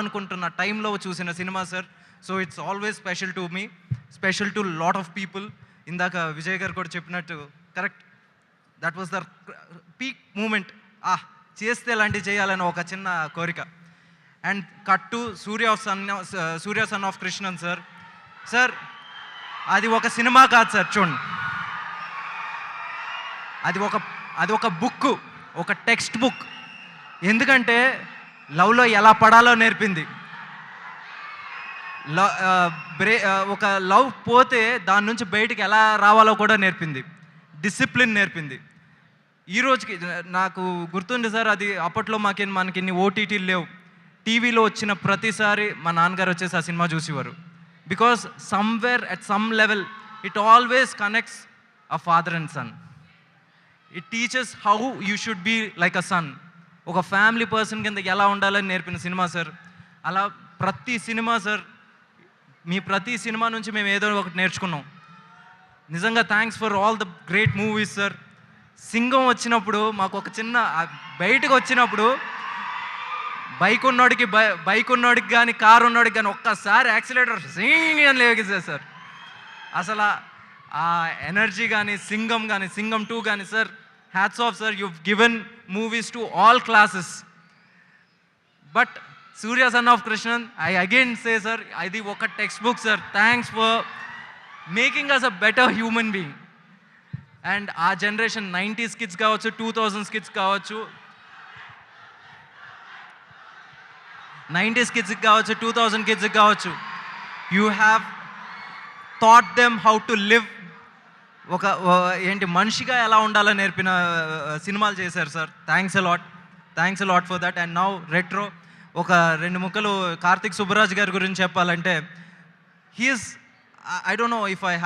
అనుకుంటున్న టైంలో చూసిన cinema sir. So it's always special to me, special to lot of people. ఇందాక విజయ్ గారు కూడా చెప్పినట్టు correct, that was the peak moment. చేస్తే ఇలాంటివి చేయాలని ఒక చిన్న కోరిక. And cut to Surya son of Krishnan sir. Sir అది ఒక సినిమా కాదు సార్, చూడండి, అది ఒక బుక్, ఒక టెక్స్ట్ బుక్. ఎందుకంటే లవ్లో ఎలా పడాలో నేర్పింది. ఒక లవ్ పోతే దాని నుంచి బయటికి ఎలా రావాలో కూడా నేర్పింది. డిసిప్లిన్ నేర్పింది. ఈ రోజుకి నాకు గుర్తుంది సార్, అది అప్పట్లో మనకి ఇన్ని ఓటీటీలు లేవు. టీవీలో వచ్చిన ప్రతిసారి మా నాన్నగారు వచ్చేసి ఆ సినిమా చూసేవారు. Because somewhere at some level it always connects a father and son. It teaches how you should be like a son. ఒక ఫ్యామిలీ పర్సన్ కింద ఎలా ఉండాలని నేర్పిన సినిమా సార్. అలా ప్రతి సినిమా సార్, మీ ప్రతి సినిమా నుంచి మేము ఏదో ఒకటి నేర్చుకున్నాం. నిజంగా thanks for all the great movies sir. Singam వచ్చినప్పుడు మాకు ఒక చిన్న బయటకు వచ్చినప్పుడు బైక్ ఉన్నోడికి కానీ కారు ఉన్నోడికి కానీ ఒక్కసారి యాక్సిలేటర్ సింగ్ అని లేగేసారు సార్. అసలు ఆ ఎనర్జీ కానీ సింగం 2 కానీ sir, hats off sir. you've given movies to all classes. But Surya Son of Krishnan, I again say sir, అది ఒక text book sir. Thanks for making us a better human being. And ఆ generation 90s kids కావచ్చు, 2000s kids కావచ్చు, 90s కిడ్స్కి కావచ్చు, 2000 కిడ్స్కి కావచ్చు, you have taught them how to live. మనిషిగా ఎలా ఉండాలని నేర్పిన సినిమాలు చేశారు sir. Thanks a lot for that. And now Retro ఒక 2 ముక్కలు కార్తిక్ సుబ్బరాజ్ గారి గురించి చెప్పాలంటే, he's, I don't know if I have